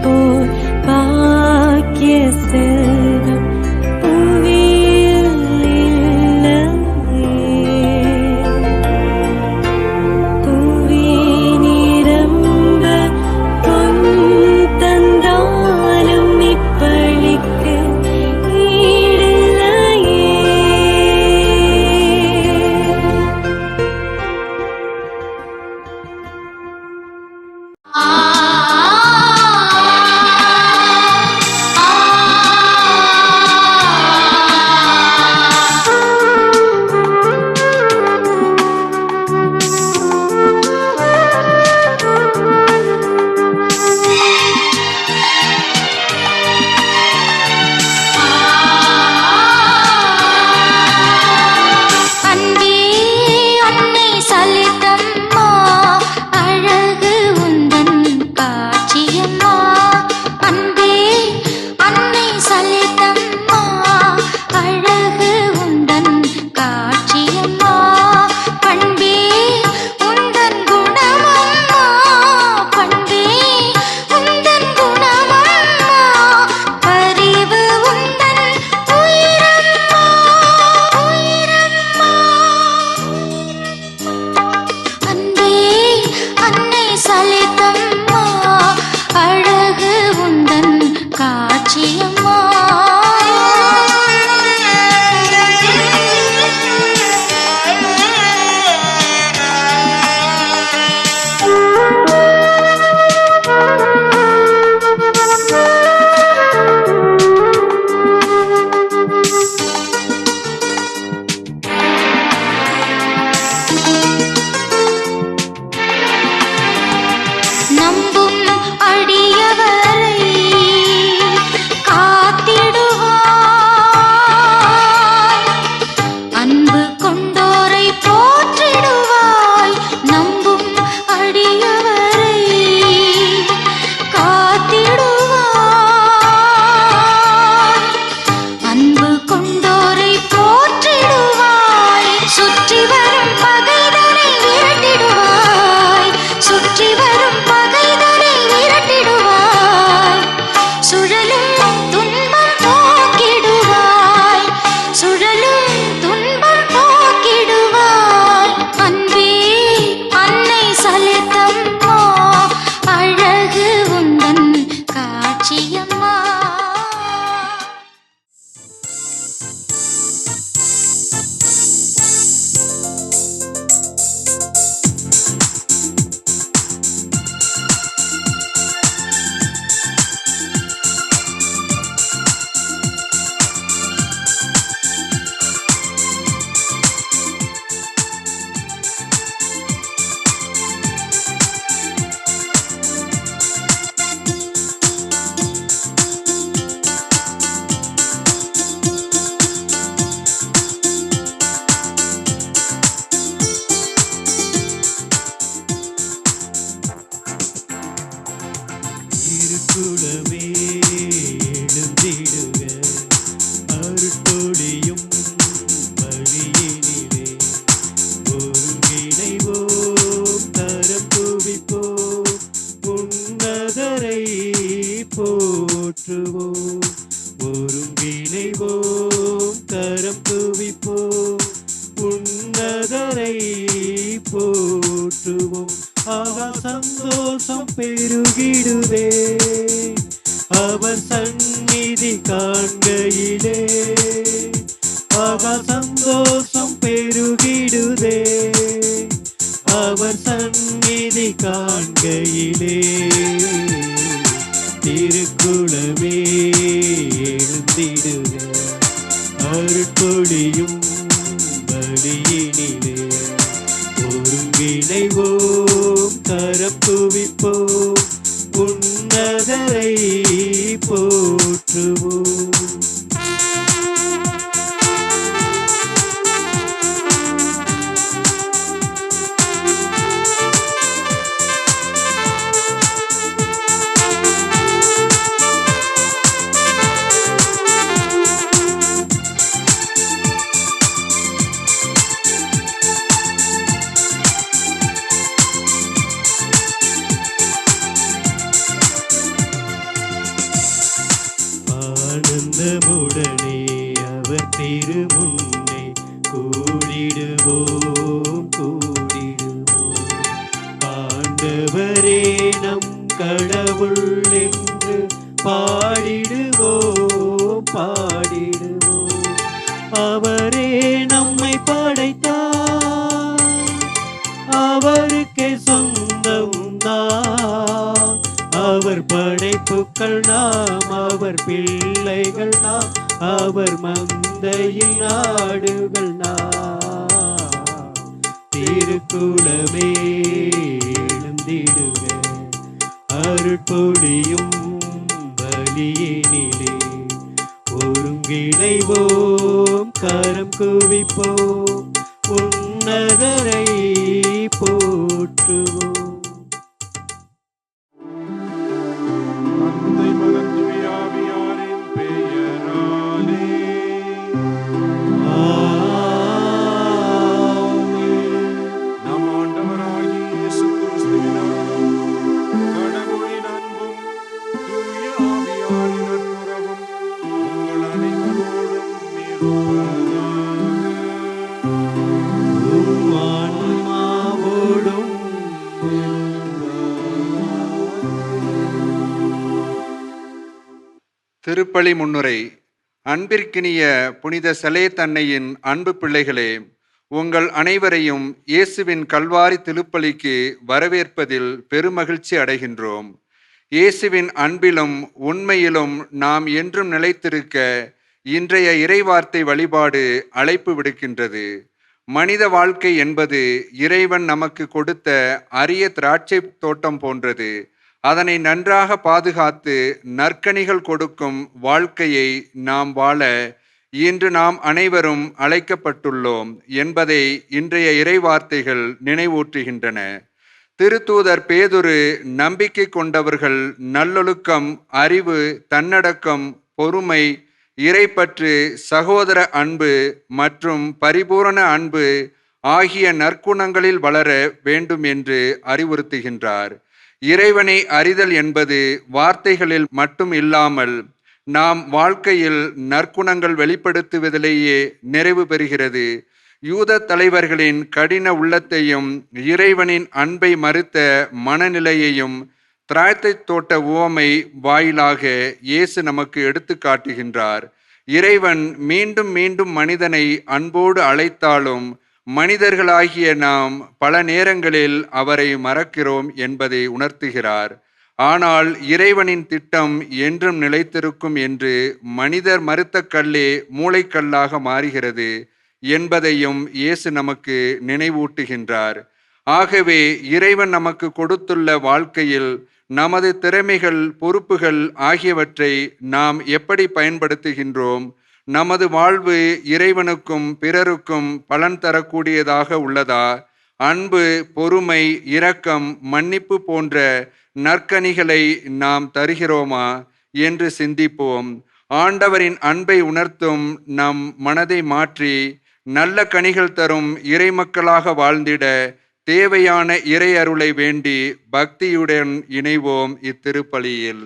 போல் பாக்கிய செல்வம் புவியில் இல்லையே. புவி நிரம்ப பொன் தந்தாலும் இப்பளிக்கு ஈடில்லையே. அன்பே அன்னை சலிதம்மா அழகு உந்தன் காட்சியம்மா. அன்பே அன்னை சலிதம்மா அழகு உந்தன் காட்சியம்மா. பண்பே உந்தன் குணமம்மா, பண்பே உந்தன் குணமம்மா. பரிவு உந்தன் உயிரம்மா, உயிரம்மா. அன்பே அன்னை சலிதம்மா அழகு உந்தன் காட்சியம்மா. நம்பும் அடியவரை காத்திடுவாய், அன்பு கொண்டோரை போற்றிடுவாய். நம்பும் அடியவரை காத்திடுவாய், அன்பு கொண்டோரை போற்றிடுவாய். சுற்றி வரும் பகைதனை விரட்டிடுவாய், சுற்றி வரும் பகைதனை விரட்டிடுவாய். சுழலும் துன்பம் போக்கிடுவாய், சுழலும் துன்பம் போக்கிடுவாய். அன்பே அன்னை சலிதம்மா அழகு உந்தன் காட்சியம்மா. திருக்குளமே எழுந்திடுக, அருட்கொடியும் வழியினிலே ஒருங்கிணைவோம், தரம் குவிப்போம், உன்னதரை போற்றுவோம். ஒருங்கிணைவோம், தரம் குவிப்போம், உன்னதரை போற்றுவோம். சந்தோஷம் பெருகிடுதே அவர் சந்நிதி காண்கையிலே. சந்தோஷம் பெருகிடுதே அவர் சந்நிதி காண்கையிலே. திருக்குளமே எழுந்திடுக, அருட்கொடியும் வழியினிலே ஒருங்கிணைவோம், தரம் குவிப்போம், உன்னதரை போற்றுவோம். மனமுடனே அவர் திருமுன்னே கூடிடுவோம் கூடிடுவோம். ஆண்டவரே நம் கடவுள் என்று பாடிடுவோம் பாடிடுவோம். அவரே நம்மை படைத்தார், அவருக்கே சொந்தம் தான். அவர் படைப்புக்கள் நாம், அவர் பிள்ளைகள் நாம், அவர் மந்தையில் நாடுகள் நாம். திருக்குலமே எழுந்திடுக, அருட்பொழியும் பலியினிலே ஒருங்கிணைவோம், கரம் குவிப்போம், உன்னதரை போற்றுவோம். தந்தை மகன் தூய ஆவியாரின் பெயராலே நம் ஆண்டவராகிய இயேசு கிறிஸ்துவின் அருளும் கடவுளின் அன்பும் தூய ஆவியாரின் நட்புறவும் உங்கள் அனைவரோடும் இருப்பதாக. உம் ஆன்மாவோடும் திருப்பலி முன்னுரை. அன்பிற்கினிய புனித செலேத் அன்னையின் அன்பு பிள்ளைகளே, உங்கள் அனைவரையும் இயேசுவின் கல்வாரி திருப்பலிக்கு வரவேற்பதில் பெருமகிழ்ச்சி அடைகின்றோம். இயேசுவின் அன்பிலும் உண்மையிலும் நாம் என்றும் நிலைத்திருக்க இன்றைய இறைவார்த்தை வழிபாடு அழைப்பு விடுக்கின்றது. மனித வாழ்க்கை என்பது இறைவன் நமக்கு கொடுத்த அரிய திராட்சை தோட்டம் போன்றது. அதனை நன்றாக பாதுகாத்து நற்கனிகள் கொடுக்கும் வாழ்க்கையை நாம் வாழ இன்று நாம் அனைவரும் அழைக்கப்பட்டுள்ளோம் என்பதை இன்றைய இறைவார்த்தைகள் நினைவூற்றுகின்றன. திருத்தூதர் பேதுரு நம்பிக்கை கொண்டவர்கள் நல்லொழுக்கம், அறிவு, தன்னடக்கம், பொறுமை, இறைப்பற்று, சகோதர அன்பு மற்றும் பரிபூரண அன்பு ஆகிய நற்குணங்களில் வளர வேண்டும் என்று அறிவுறுத்துகின்றார். இறைவனை அறிதல் என்பது வார்த்தைகளில் மட்டும் இல்லாமல் நாம் வாழ்க்கையில் நற்குணங்கள் வெளிப்படுத்துவதிலேயே நிறைவு பெறுகிறது. யூத தலைவர்களின் கடின உள்ளத்தையும் இறைவனின் அன்பை மறுத்த மனநிலையையும் திராட்சை தோட்ட உவமை வாயிலாக இயேசு நமக்கு எடுத்து காட்டுகின்றார். இறைவன் மீண்டும் மீண்டும் மனிதனை அன்போடு அழைத்தாலும் மனிதர்களாகிய நாம் பல நேரங்களில் அவரை மறக்கிறோம் என்பதை உணர்த்துகிறார். ஆனால் இறைவனின் திட்டம் என்றும் நிலைத்திருக்கும் என்று மனிதர் மறுத்த கல்லே மூளைக்கல்லாக மாறுகிறது என்பதையும் இயேசு நமக்கு நினைவூட்டுகின்றார். ஆகவே இறைவன் நமக்கு கொடுத்துள்ள வாழ்க்கையில் நமது திறமைகள், பொறுப்புகள் ஆகியவற்றை நாம் எப்படி பயன்படுத்துகின்றோம்? நமது வாழ்வு இறைவனுக்கும் பிறருக்கும் பலன் தரக்கூடியதாக உள்ளதா? அன்பு, பொறுமை, இரக்கம், மன்னிப்பு போன்ற நற்கனிகளை நாம் தருகிறோமா என்று சிந்திப்போம். ஆண்டவரின் அன்பை உணர்த்தும் நம் மனதை மாற்றி நல்ல கனிகள் தரும் இறைமக்களாக வாழ்ந்திட தேவையான இறை அருளை வேண்டி பக்தியுடன் இணைவோம் இத்திருப்பலியில்.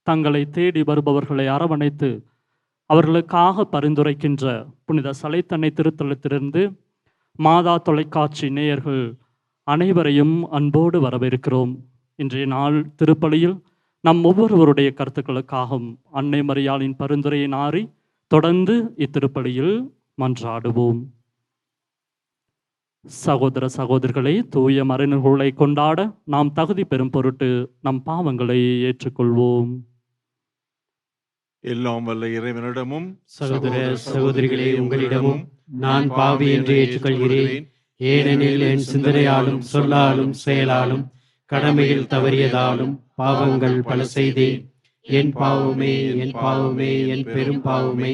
தங்களை தேடி வருபவர்களை அரவணைத்து அவர்களுக்காக பரிந்துரைக்கின்ற புனித சலைத்தன்னை திருத்தலத்திலிருந்து மாதா தொலைக்காட்சி நேயர்கள் அனைவரையும் அன்போடு வரவேற்கிறோம். இன்றைய நாள் திருப்பலியில் நம் ஒவ்வொருவருடைய கருத்துக்களுக்காகவும் அன்னை மரியாளின் பரிந்துரையை நாடி தொடர்ந்து இத்திருப்பலியில் மன்றாடுவோம். சகோதர சகோதரிகளை, தூய மறைநூல்களை கொண்டாட நாம் தகுதி பெறும் பொருட்டு நம் பாவங்களை ஏற்றுக்கொள்வோம். எல்லாம் வல்ல இறைவனிடமும் சகோதர சகோதரிகளே, உங்களிடமும் நான் பாவி என்று ஏற்றுக்கொள்கிறேன். ஏனெனில் என் சிந்தனையாலும் சொல்லாலும் செயலாலும் கடமையில் தவறியதாலும் பாவங்கள் பல செய்தேன். என் பாவமே, என் பாவமே, என் பெரும் பாவமே.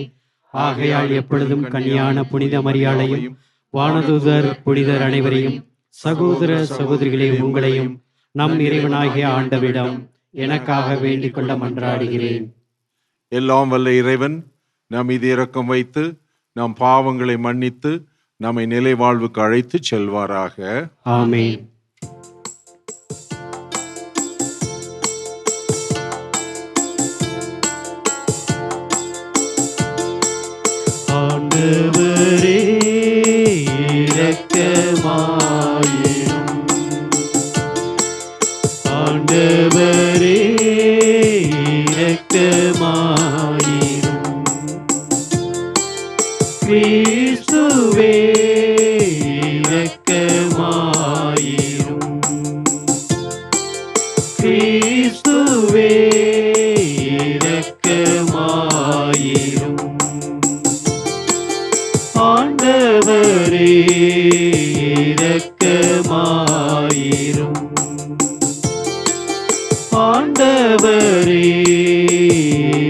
ஆகையால் எப்பொழுதும் கன்னியான புனித மரியாளையும் வானதூதர் புனிதர் அனைவரையும் சகோதர சகோதரிகளே உங்களையும் நம் இறைவனாகிய ஆண்டவிடம் எனக்காக வேண்டிக் கொள்ள மன்றாடுகிறேன். எல்லாம் வல்ல இறைவன் நம் மீது இரக்கம் வைத்து நம் பாவங்களை மன்னித்து நம்மை நிலை வாழ்வுக்கு அழைத்து செல்வாராக. ஆமென்.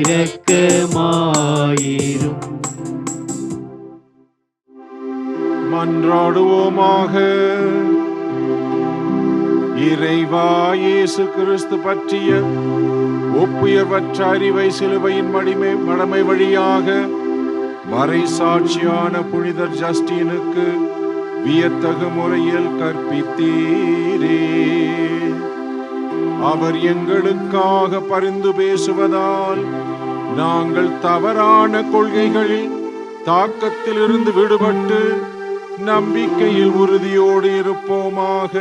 இரக்கமாயிரும். மன்றாடுவோமாக. இறைவா, இயேசு கிறிஸ்து பற்றிய ஒப்புயர்வற்ற அறிவை சிலுவையின் மடமை வழியாக மறை சாட்சியான புனிதர் ஜஸ்டினுக்கு வியத்தகு முறையில் கற்பித்தீரே. அவர் எங்களுக்காக பரிந்து பேசுவதால் நாங்கள் தவறான கொள்கைகளில் தாக்கத்திலிருந்து விடுபட்டு நம்பிக்கையில் உறுதியோடு இருப்போமாக.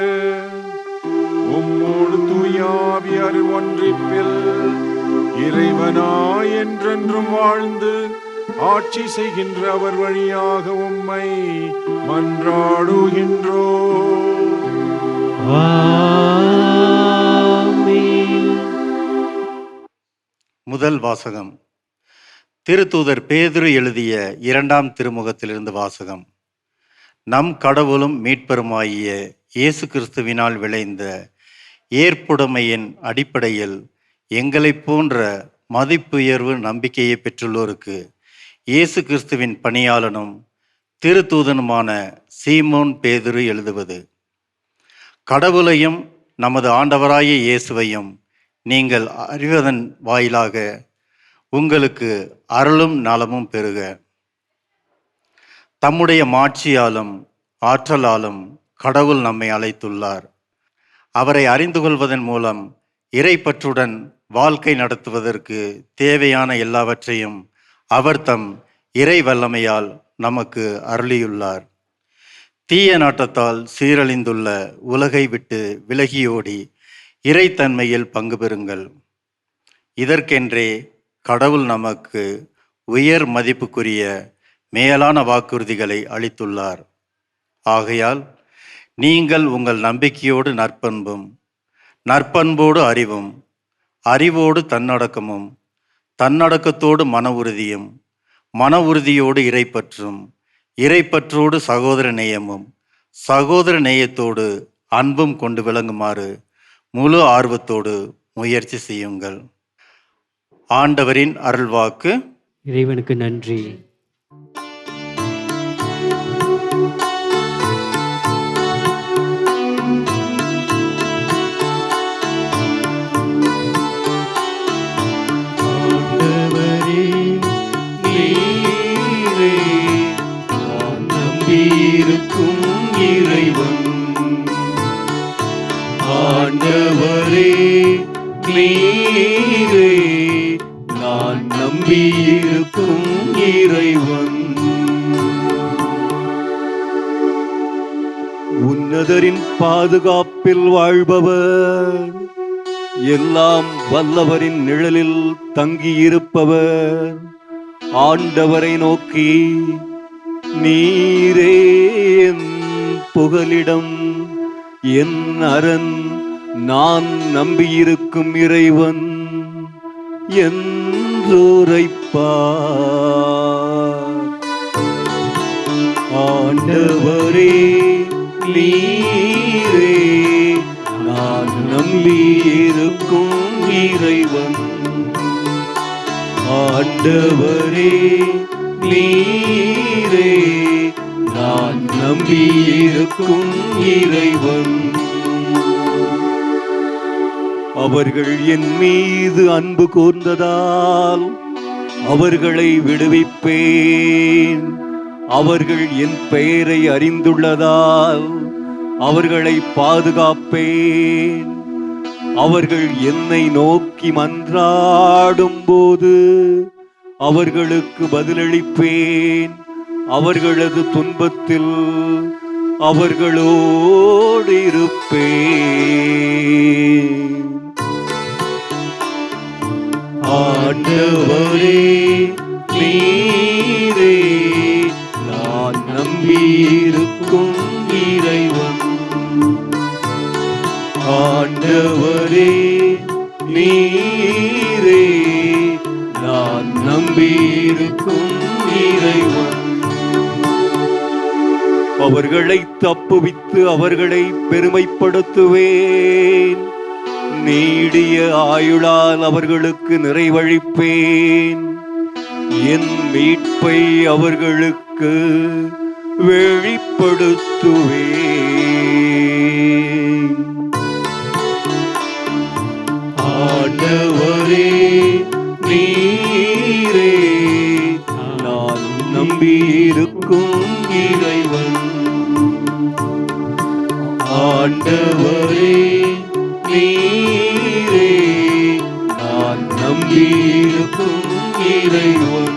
உம்மோடு தூயாவியர் ஒன்றிப்பில் இறைவனாய் என்றென்றும் வாழ்ந்து ஆட்சி செய்கின்ற அவர் வழியாக உம்மை மன்றாடுகின்றோம். ஆமென். முதல் வாசகம் திருத்தூதர் பேதுரு எழுதிய 2ஆம் திருமுகத்திலிருந்து வாசகம். நம் கடவுளும் மீட்பருமாகிய இயேசு கிறிஸ்துவினால் விளைந்த ஏற்புடைமையின் அடிப்படையில் எங்களைப் போன்ற மதிப்புயர்வு நம்பிக்கையை பெற்றுள்ளோருக்கு இயேசு கிறிஸ்துவின் பணியாளனும் திருத்தூதனுமான சீமோன் பேதுரு எழுதுவது. கடவுளையும் நமது ஆண்டவராகிய இயேசுவையும் நீங்கள் அறிவதன் வாயிலாக உங்களுக்கு அருளும் நலமும் பெருக. தம்முடைய மாட்சியாலும் ஆற்றலாலும் கடவுள் நம்மை அழைத்துள்ளார். அவரை அறிந்து கொள்வதன் மூலம் இறைப்பற்றுடன் வாழ்க்கை நடத்துவதற்கு தேவையான எல்லாவற்றையும் அவர் தம் இறை வல்லமையால் நமக்கு அருளியுள்ளார். தீய நாட்டத்தால் சீரழிந்துள்ள உலகை விட்டு விலகியோடி இறைத்தன்மையில் பங்கு பெறுங்கள். இதற்கென்றே கடவுள் நமக்கு உயர் மதிப்புக்குரிய மேலான வாக்குறுதிகளை அளித்துள்ளார். ஆகையால் நீங்கள் உங்கள் நம்பிக்கையோடு நற்பண்பும், நற்பண்போடு அறிவும், அறிவோடு தன்னடக்கமும், தன்னடக்கத்தோடு மன உறுதியும், மன உறுதியோடு இறைப்பற்றும், இறைப்பற்றோடு சகோதர நேயமும், சகோதர நேயத்தோடு அன்பும் கொண்டு விளங்குமாறு முழு ஆர்வத்தோடு முயற்சி செய்யுங்கள். ஆண்டவரின் அருள்வாக்கு. இறைவனுக்கு நன்றி. ஆண்டவரே, நீரே நான் நம்பியிருக்கும் இறைவன். ஆண்டவரே, நீரே நான் நம்பியிருக்கும் இறைவன். உன்னதரின் பாதுகாப்பில் வாழ்பவர், எல்லாம் வல்லவரின் நிழலில் தங்கியிருப்பவர், ஆண்டவரை நோக்கி நீரே என் புகலிடம், என் அரண், நான் நம்பியிருக்கும் இறைவன் என்றுரைப்பார். ஆண்டவரே, நீரே நான் நம்பியிருக்கும் இறைவன். ஆண்டவரே, நீரே நான் நம்பியிருக்கும் இறைவன். அவர்கள் என் மீது அன்பு கூர்ந்ததால் அவர்களை விடுவிப்பேன். அவர்கள் என் பெயரை அறிந்துள்ளதால் அவர்களை பாதுகாப்பேன். அவர்கள் என்னை நோக்கி மன்றாடும் போது அவர்களுக்கு பதிலளிப்பேன். அவர்களது துன்பத்தில் அவர்களோடு இருப்பேன். ஆண்டவரே, நீரே நான் நம்பியிருக்கும் இறைவன். ஆண்டவரே, நீரே நான் நம்பியிருக்கும் இறைவன். அவர்களை தப்புவித்து அவர்களை பெருமைப்படுத்துவேன். நீடிய ஆயுளால் அவர்களுக்கு நிறைவழிப்பேன். என் மீட்பை அவர்களுக்கு வெளிப்படுத்துவேன். ஆண்டவரே நீரே நான் நம்பியிருக்கும் இறைவன். ஆண்டவரே நீரே நான் நம்பியிருக்கும் இறைவன்.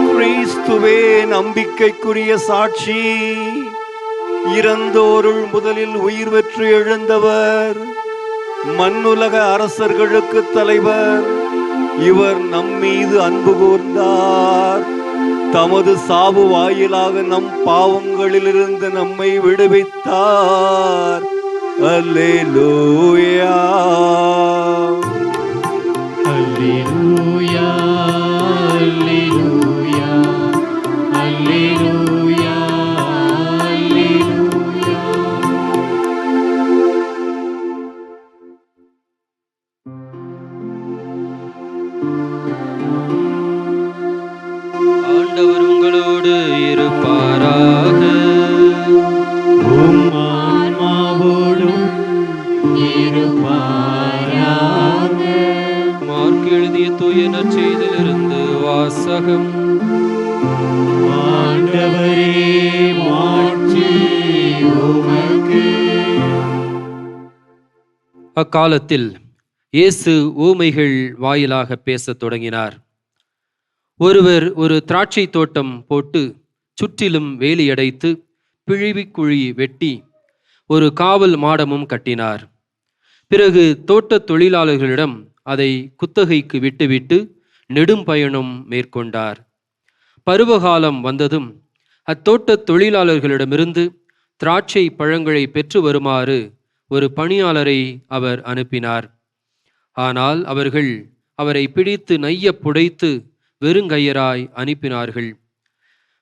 கிறிஸ்துவே நம்பிக்கைக்குரிய சாட்சி, இறந்தோருள் முதலில் உயிர் பெற்று எழுந்தவர், மண்ணுலக அரசர்களுக்கு தலைவர். இவர் நம்மீது அன்பு கூர்ந்தார். தமது சாவு வாயிலாக நம் பாவங்களிலிருந்து நம்மை விடுவித்தார். அல்லேலூயா அல்லேலூயா அல்லேலூயா அல்லேலூயா அல்லேலூயா. ஆண்டவர் உங்களோடு இருப்பாராக. உம் ஆன்மாவோடும் இருப்பாராக. மார்க் எழுதிய தூய நற்செய்தியிலிருந்து வாசகம். ஆண்டவரே மாட்சி உமக்கு. அக்காலத்தில் இயேசு ஊமைகள் வாயிலாக பேசத் தொடங்கினார். ஒருவர் ஒரு திராட்சை தோட்டம் போட்டு சுற்றிலும் வேலியடைத்து பிழிவுக்குழி வெட்டி ஒரு காவல் மாடமும் கட்டினார். பிறகு தோட்டத் தொழிலாளர்களிடம் அதை குத்தகைக்கு விட்டுவிட்டு நெடும் பயணம் மேற்கொண்டார். பருவகாலம் வந்ததும் அத்தோட்டத் தொழிலாளர்களிடமிருந்து திராட்சை பழங்களை பெற்று வருமாறு ஒரு பணியாளரை அவர் அனுப்பினார். ஆனால் அவர்கள் அவரை பிடித்து நைய புடைத்து வெறுங்கையராய் அனுப்பினார்கள்.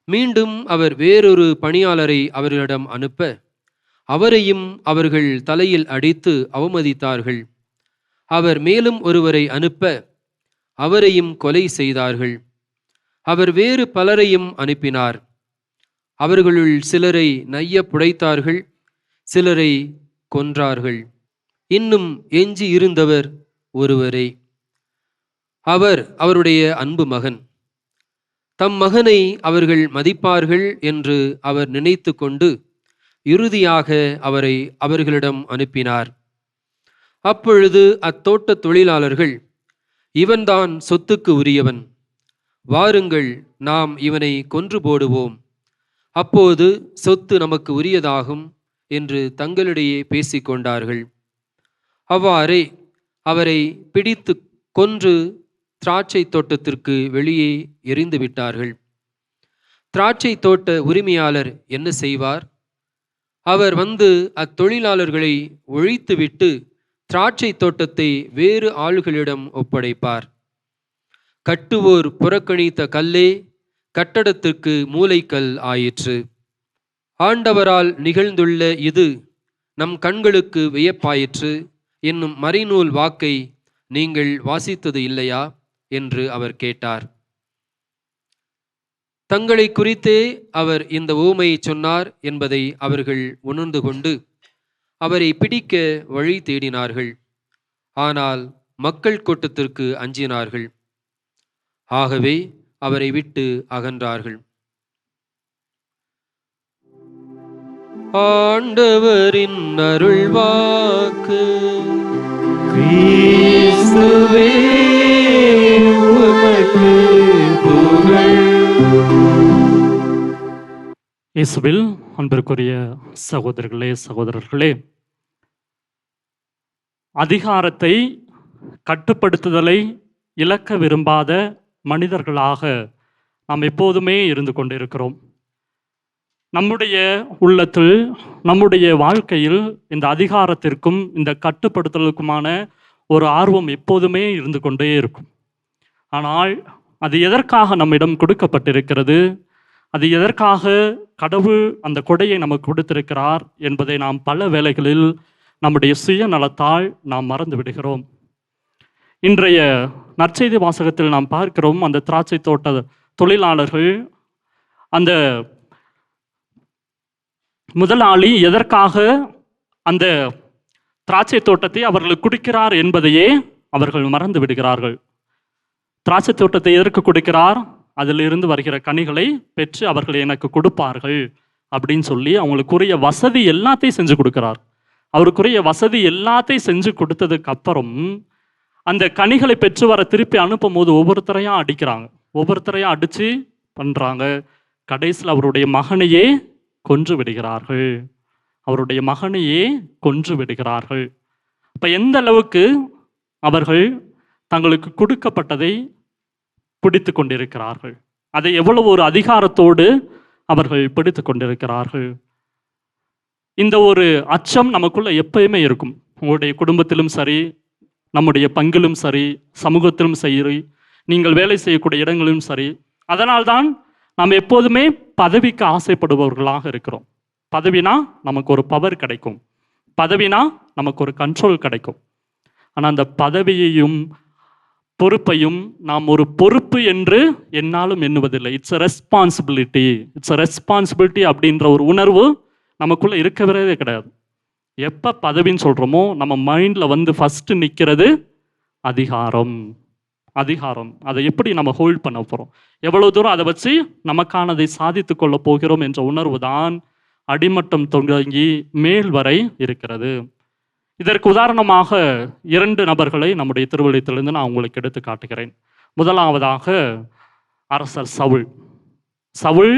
மீண்டும் அவர் வேறொரு பணியாளரை அவர்களிடம் அனுப்ப அவரையும் அவர்கள் தலையில் அடித்து அவமதித்தார்கள். அவர் மேலும் ஒருவரை அனுப்ப அவரையும் கொலை செய்தார்கள். அவர் வேறு பலரையும் அனுப்பினார். அவர்களுள் சிலரை நைய புடைத்தார்கள், சிலரை கொன்றார்கள். இன்னும் எஞ்சி இருந்தவர் ஒருவரே. அவர் அவருடைய அன்பு மகன். தம் மகனை அவர்கள் மதிப்பார்கள் என்று அவர் நினைத்து கொண்டு இறுதியாக அவரை அவர்களிடம் அனுப்பினார். அப்பொழுது அத்தோட்ட தொழிலாளர்கள், இவன்தான் சொத்துக்கு உரியவன், வாருங்கள் நாம் இவனை கொன்று போடுவோம், அப்போது சொத்து நமக்கு உரியதாகும் என்று தங்களிடையே பேசிக்கொண்டார்கள். அவ்வாறே அவரை பிடித்து கொன்று திராட்சை தோட்டத்திற்கு வெளியே எறிந்து விட்டார்கள். திராட்சை தோட்ட உரிமையாளர் என்ன செய்வார்? அவர் வந்து அத்தொழிலாளர்களை ஒழித்துவிட்டு திராட்சை தோட்டத்தை வேறு ஆளுகளிடம் ஒப்படைப்பார். கட்டுவோர் புறக்கணித்த கல்லே கட்டடத்திற்கு மூலைக்கல் ஆயிற்று. ஆண்டவரால் நிகழ்ந்துள்ள இது நம் கண்களுக்கு வியப்பாயிற்று என்னும் மறைநூல் வாக்கை நீங்கள் வாசித்தது இல்லையா என்று அவர் கேட்டார். தங்களை குறித்தே அவர் இந்த ஊமையை சொன்னார் என்பதை அவர்கள் உணர்ந்து கொண்டு அவரை பிடிக்க வழி தேடினார்கள். ஆனால் மக்கள் கூட்டத்திற்கு அஞ்சினார்கள். ஆகவே அவரை விட்டு அகன்றார்கள். ஆண்டவரின் அருள்வாக்கு. கிறிஸ்துவே உமக்கு புகழ். இயேசுவில் அன்பிற்குரிய சகோதரர்களே, சகோதரர்களே, அதிகாரத்தை, கட்டுப்படுத்துதலை இழக்க விரும்பாத மனிதர்களாக நாம் எப்போதுமே இருந்து கொண்டிருக்கிறோம். நம்முடைய உள்ளத்தில், நம்முடைய வாழ்க்கையில் இந்த அதிகாரத்திற்கும் இந்த கட்டுப்படுத்தலுக்குமான ஒரு ஆர்வம் எப்போதுமே இருந்து கொண்டே இருக்கும். ஆனால் அது எதற்காக நம்மிடம் கொடுக்கப்பட்டிருக்கிறது, அது எதற்காக கடவுள் அந்த கொடையை நமக்கு கொடுத்திருக்கிறார் என்பதை நாம் பல வேளைகளில் நம்முடைய சுயநலத்தால் நாம் மறந்து விடுகிறோம். இன்றைய நற்செய்தி வாசகத்தில் நாம் பார்க்கிறோம், அந்த திராட்சை தோட்ட தொழிலாளர்கள், அந்த முதலாளி எதற்காக அந்த திராட்சை தோட்டத்தை அவர்களுக்கு கொடுக்கிறார் என்பதையே அவர்கள் மறந்து விடுகிறார்கள். திராட்சை தோட்டத்தை எதற்கு கொடுக்கிறார்? அதிலிருந்து வருகிற கனிகளை பெற்று அவர்கள் எனக்கு கொடுப்பார்கள் அப்படின்னு சொல்லி அவங்களுக்குரிய வசதி எல்லாத்தையும் செஞ்சு கொடுக்கிறார். அவருக்குரிய வசதி எல்லாத்தையும் செஞ்சு கொடுத்ததுக்கு அப்புறம் அந்த கனிகளை பெற்று வர திருப்பி அனுப்பும் போது ஒவ்வொருத்தரையும் அடிக்கிறாங்க, ஒவ்வொருத்தரையும் அடித்து பண்ணுறாங்க. கடைசியில் அவருடைய மகனையே கொன்று விடுகிறார்கள், அவருடைய மகனையே கொன்று விடுகிறார்கள். இப்போ எந்த அளவுக்கு அவர்கள் தங்களுக்கு கொடுக்கப்பட்டதை பிடித்து கொண்டிருக்கிறார்கள், அதை எவ்வளவு ஒரு அதிகாரத்தோடு அவர்கள் பிடித்து கொண்டிருக்கிறார்கள். இந்த ஒரு அச்சம் நமக்குள்ள எப்பயுமே இருக்கும். உங்களுடைய குடும்பத்திலும் சரி, நம்முடைய பங்கிலும் சரி, சமூகத்திலும் சரி, நீங்கள் வேலை செய்யக்கூடிய இடங்களிலும் சரி. அதனால்தான் நாம் எப்போதுமே பதவிக்கு ஆசைப்படுபவர்களாக இருக்கிறோம். பதவினா நமக்கு ஒரு பவர் கிடைக்கும், பதவினா நமக்கு ஒரு கண்ட்ரோல் கிடைக்கும். ஆனால் அந்த பதவியையும் பொறுப்பையும் நாம் ஒரு பொறுப்பு என்று என்னாலும் எண்ணுவதில்லை. It's a responsibility, it's a responsibility அப்படின்ற ஒரு உணர்வு நமக்குள்ள இருக்கவே கிடையாது. எப்போ பதவின்னு சொல்கிறோமோ நம்ம மைண்டில் வந்து ஃபஸ்ட்டு நிற்கிறது அதிகாரம். அதிகாரம் அதை எப்படி நம்ம ஹோல்ட் பண்ண போகிறோம், எவ்வளோ தூரம் அதை வச்சு நமக்கானதை சாதித்து கொள்ள போகிறோம் என்ற உணர்வு தான் அடிமட்டம் தொடங்கி மேல் வரை இருக்கிறது. இதற்கு உதாரணமாக 2 நபர்களை நம்முடைய திருவள்ளுவத்திலிருந்து நான் உங்களுக்கு எடுத்து காட்டுகிறேன். முதலாவதாக அரசர் சவுல். சவுல்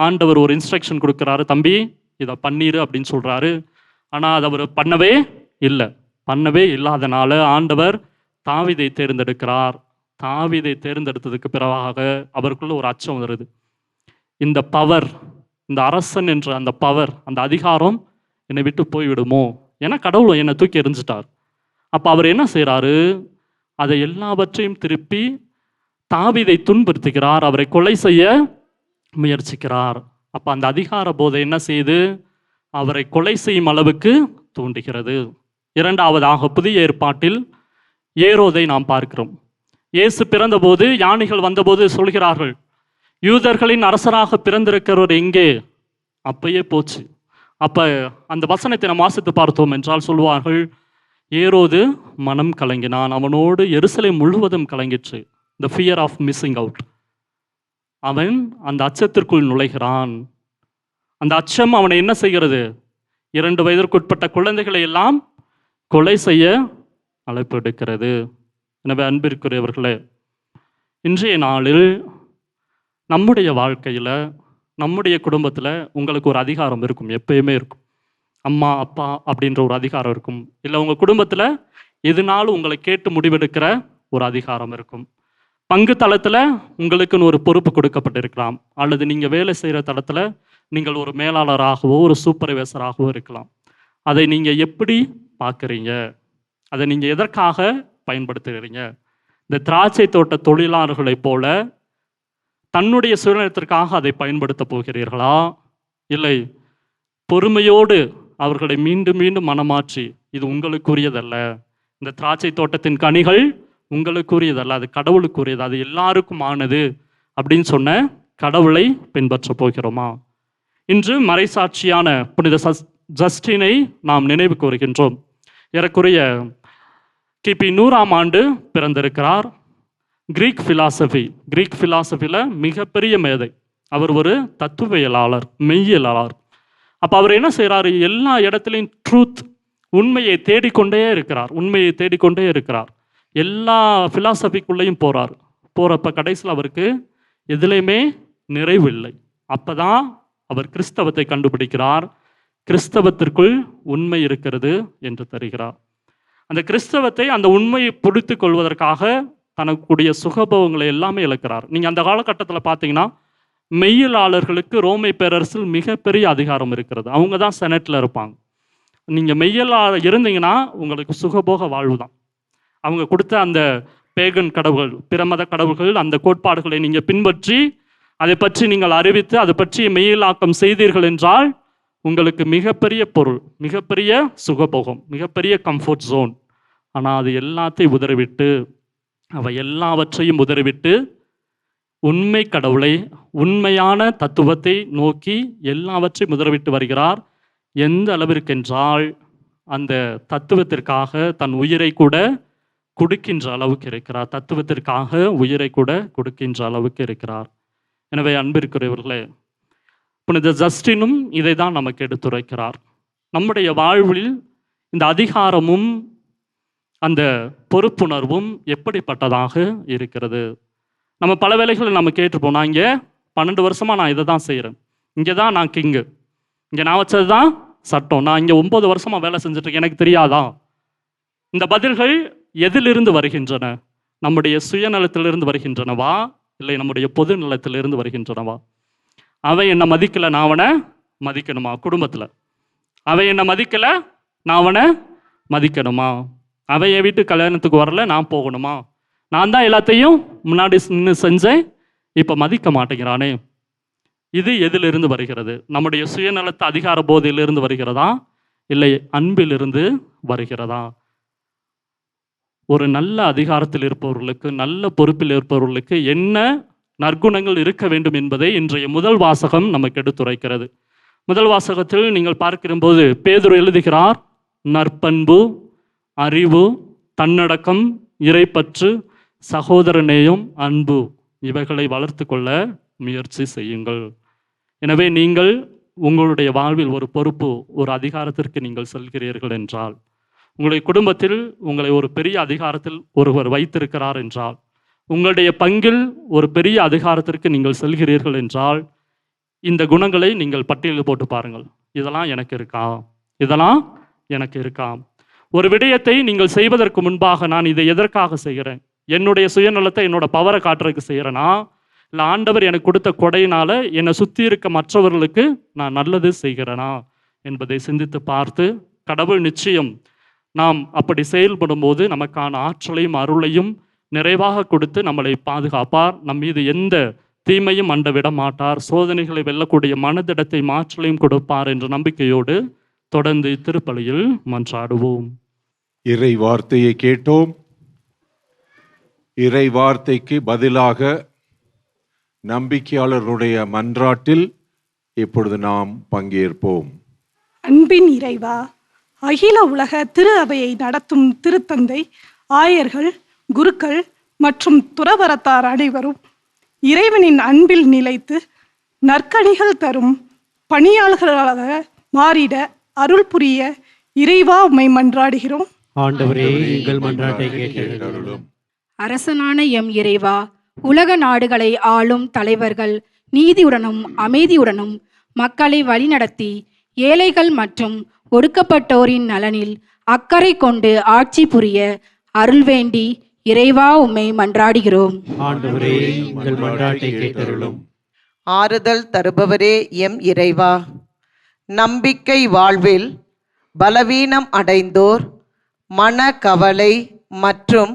ஆண்டவர் ஒரு இன்ஸ்ட்ரக்ஷன் கொடுக்குறாரு, தம்பி இதை பண்ணிரு அப்படின்னு சொல்கிறாரு. ஆனால் அதை அவர் பண்ணவே இல்லை. பண்ணவே இல்லாதனால ஆண்டவர் தாவீதை தேர்ந்தெடுக்கிறார். தாவீதை தேர்ந்தெடுத்ததுக்கு பிறகாக அவருக்குள்ள ஒரு அச்சம் வருது. இந்த பவர், இந்த அரசன் என்ற அந்த பவர், அந்த அதிகாரம் என்னை விட்டு போய்விடுமோ, ஏன்னா கடவுள் என்னை தூக்கி எறிஞ்சிட்டார். அப்போ அவர் என்ன செய்கிறாரு, அதை எல்லாவற்றையும் திருப்பி தாவீதை துன்புறுத்துகிறார், அவரை கொலை செய்ய முயற்சிக்கிறார். அப்போ அந்த அதிகார போதை என்ன செய்யுது, அவரை கொலை செய்யும் அளவுக்கு தூண்டுகிறது. இரண்டாவதாக புதிய ஏற்பாட்டில் ஏரோதை நாம் பார்க்கிறோம். இயேசு பிறந்தபோது, யானைகள் வந்தபோது சொல்கிறார்கள், யூதர்களின் அரசராக பிறந்திருக்கிறவர் எங்கே? அப்பயே போச்சு. அப்போ அந்த வசனத்தை நாம் வாசித்து பார்த்தோம் என்றால் சொல்வார்கள், ஏரோது மனம் கலங்கினான், அவனோடு எருசலேம் முழுவதும் கலங்கிற்று. The fear of missing out. அவன் அந்த அச்சத்திற்குள் நுழைகிறான். அந்த அச்சம் அவனை என்ன செய்கிறது, 2 வயதிற்குட்பட்ட குழந்தைகளை எல்லாம் கொலை செய்ய அழைப்பு எடுக்கிறது. எனவே அன்பிற்குரியவர்களே, இன்றைய நாளில் நம்முடைய வாழ்க்கையில், நம்முடைய குடும்பத்தில் உங்களுக்கு ஒரு அதிகாரம் இருக்கும், எப்பயுமே இருக்கும். அம்மா அப்பா அப்படின்ற ஒரு அதிகாரம் இருக்கும். இல்லை உங்கள் குடும்பத்தில் எதுனாலும் உங்களை கேட்டு முடிவெடுக்கிற ஒரு அதிகாரம் இருக்கும். பங்கு தளத்தில் உங்களுக்குன்னு ஒரு பொறுப்பு கொடுக்கப்பட்டிருக்கலாம், அல்லது நீங்கள் வேலை செய்கிற தளத்தில் நீங்கள் ஒரு மேலாளராகவோ ஒரு சூப்பர்வைசராகவோ இருக்கலாம். அதை நீங்கள் எப்படி பார்க்குறீங்க, அதை நீங்கள் எதற்காக பயன்படுத்துகிறீங்க? இந்த திராட்சை தோட்ட தொழிலாளர்களைப் போல தன்னுடைய சுயநலத்திற்காக அதை பயன்படுத்த போகிறீர்களா? இல்லை பொறுமையோடு அவர்களை மீண்டும் மீண்டும் மனமாற்றி, இது உங்களுக்குரியதல்ல, இந்த திராட்சை தோட்டத்தின் கனிகள் உங்களுக்குரியதல்ல, அது கடவுளுக்குரியது, அது எல்லாருக்கும் ஆனது அப்படின்னு சொன்ன கடவுளை பின்பற்ற போகிறோமா? இன்று மறைசாட்சியான புனித ஜஸ்டினை நாம் நினைவு கூறுகின்றோம். ஏறக்குறைய கிபி 100ஆம் ஆண்டு பிறந்திருக்கிறார். கிரீக் ஃபிலாசபியில் மிகப்பெரிய மேதை. அவர் ஒரு தத்துவியலாளர், மெய்யியலாளர். அப்போ அவர் என்ன செய்கிறாரு, எல்லா இடத்துலையும் ட்ரூத், உண்மையை தேடிக்கொண்டே இருக்கிறார். எல்லா ஃபிலாசபிக்குள்ளேயும் போகிறப்ப கடைசியில் அவருக்கு எதுலேயுமே நிறைவில்லை. அப்போ தான் அவர் கிறிஸ்தவத்தை கண்டுபிடிக்கிறார். கிறிஸ்தவத்திற்குள் உண்மை இருக்கிறது என்று தருகிறார். அந்த கிறிஸ்தவத்தை, அந்த உண்மையை பிடித்து கொள்வதற்காக தனக்குடைய சுகபோகங்களை எல்லாமே இழக்கிறார். நீங்கள் அந்த காலகட்டத்தில் பார்த்தீங்கன்னா மெய்யியலாளர்களுக்கு ரோமை பேரரசில் மிகப்பெரிய அதிகாரம் இருக்கிறது. அவங்க தான் செனட்டில் இருப்பாங்க. நீங்கள் மெய்யியலாளர் இருந்தீங்கன்னா உங்களுக்கு சுகபோக வாழ்வு தான். அவங்க கொடுத்த அந்த பேகன் கடவுள்கள், பிரமத கடவுள்கள், அந்த கோட்பாடுகளை நீங்கள் பின்பற்றி அதை பற்றி நீங்கள் அறிவித்து அதை பற்றி மெய்யியலாக்கம் செய்தீர்கள் என்றால் உங்களுக்கு மிகப்பெரிய பொருள், மிகப்பெரிய சுகபோகம், மிகப்பெரிய கம்ஃபர்ட் ஜோன். ஆனால் அது எல்லாத்தையும் உதறிவிட்டு, எல்லாவற்றையும் உதறிவிட்டு உண்மை கடவுளை, உண்மையான தத்துவத்தை நோக்கி எல்லாவற்றையும் உதறிவிட்டு வருகிறார். எந்த அளவிற்கென்றால் அந்த தத்துவத்திற்காக தன் உயிரை கூட கொடுக்கின்ற அளவுக்கு இருக்கிறார். எனவே அன்பிற்குரியவர்களே, புனித ஜஸ்டினும் இதை தான் நமக்கு எடுத்துரைக்கிறார். நம்முடைய வாழ்வில் இந்த அதிகாரமும் அந்த பொறுப்புணர்வும் எப்படிப்பட்டதாக இருக்கிறது? நம்ம பல வேளைகளில் நம்ம கேட்டிருப்போம், நான் இங்கே 12 வருஷமாக நான் இதை தான் செய்கிறேன், இங்கே தான் நான் கிங்கு, இங்கே நான் வச்சது தான் சட்டம், நான் இங்கே 9 வருஷமாக வேலை செஞ்சுட்ருக்கேன், எனக்கு தெரியாதா? இந்த பதில்கள் எதிலிருந்து வருகின்றன? நம்முடைய சுயநலத்திலிருந்து வருகின்றனவா, இல்லை நம்முடைய பொது நலத்திலிருந்து வருகின்றனவா? அவன் என்னை மதிக்கலை, நான் அவனை மதிக்கணுமா? குடும்பத்தில் அவன் என்னை மதிக்கலை, நான் அவனை மதிக்கணுமா? அவன் என் வீட்டு கல்யாணத்துக்கு வரல, நான் போகணுமா? நான் தான் எல்லாத்தையும் முன்னாடி நின்று செஞ்சேன், இப்போ மதிக்க மாட்டேங்கிறானே. இது எதிலிருந்து வருகிறது? நம்முடைய சுயநலத்த அதிகார போதையிலிருந்து வருகிறதா, இல்லை அன்பிலிருந்து வருகிறதா? ஒரு நல்ல அதிகாரத்தில் இருப்பவர்களுக்கு, நல்ல பொறுப்பில் இருப்பவர்களுக்கு என்ன நற்குணங்கள் இருக்க வேண்டும் என்பதை இன்றைய முதல் வாசகம் நமக்கு எடுத்துரைக்கிறது. முதல் வாசகத்தில் நீங்கள் பார்க்கும்போது பேதுரு எழுதுகிறார், நற்பண்பு, அறிவு, தன்னடக்கம், இறைப்பற்று, சகோதரநேயம், அன்பு, இவைகளை வளர்த்து கொள்ள முயற்சி செய்யுங்கள். எனவே நீங்கள் உங்களுடைய வாழ்வில் ஒரு பொறுப்பு, ஒரு அதிகாரத்திற்கு நீங்கள் செல்கிறீர்கள் என்றால், உங்களுடைய குடும்பத்தில் உங்களை ஒரு பெரிய அதிகாரத்தில் ஒருவர் வைத்திருக்கிறார் என்றால், உங்களுடைய பங்கில் ஒரு பெரிய அதிகாரத்திற்கு நீங்கள் செல்கிறீர்கள் என்றால், இந்த குணங்களை நீங்கள் பட்டியலில் போட்டு பாருங்கள். இதெல்லாம் எனக்கு இருக்கா, இதெல்லாம் எனக்கு இருக்கா? ஒரு விடயத்தை நீங்கள் செய்வதற்கு முன்பாக, நான் இதை எதற்காக செய்கிறேன்? என்னுடைய சுயநலத்தை, என்னோட பவரை காட்டுறதுக்கு செய்கிறேனா, இல்லை ஆண்டவர் எனக்கு கொடுத்த கொடையினால என்னை சுற்றி இருக்க மற்றவர்களுக்கு நான் நல்லது செய்கிறேனா என்பதை சிந்தித்து பார்த்து, கடவுள் நிச்சயம் நாம் அப்படி செயல்படும் போது நமக்கான ஆற்றலையும் அருளையும் நிறைவாக கொடுத்து நம்மளை பாதுகாப்பார். நம் மீது எந்த தீமையும் அண்ட விட மாட்டார். சோதனைகளை வெல்லக்கூடிய மனதிடத்தை மாற்றலையும் கொடுப்பார் என்ற நம்பிக்கையோடு தொடர்ந்து திருப்பலியில் மன்றாடுவோம். இறை வார்த்தையை கேட்டோம். இறை வார்த்தைக்கு பதிலாக நம்பிக்கையாளர்களுடைய மன்றாட்டில் இப்பொழுது நாம் பங்கேற்போம். அன்பின் இறைவா, அகில உலக திரு அவையை நடத்தும் திருத்தந்தை, ஆயர்கள், குருக்கள் மற்றும் துறவரத்தார் அனைவரும் இறைவனின் அன்பில் நிலைத்து நற்கனிகள் தரும் பணியாளர்களாக மாறிட அருள் புரிய இறைவா உம்மை மன்றாடுகிறோம். ஆண்டவரே, எங்கள் மன்றாட்டை கேட்டருளும். அரசனான எம் இறைவா, உலக நாடுகளை ஆளும் தலைவர்கள் நீதியுடனும் அமைதியுடனும் மக்களை வழிநடத்தி ஏழைகள் மற்றும் ஒடுக்கப்பட்டோரின் நலனில் அக்கறை கொண்டு ஆட்சி புரிய அருள் வேண்டி இறைவா உம்மை மன்றாடுகிறோம். ஆண்டவரே, எங்கள் மன்றாட்டை கேட்டருளும். ஆறுதல் தருபவரே எம் இறைவா, நம்பிக்கை வாழ்வில் பலவீனம் அடைந்தோர், மன கவலை மற்றும்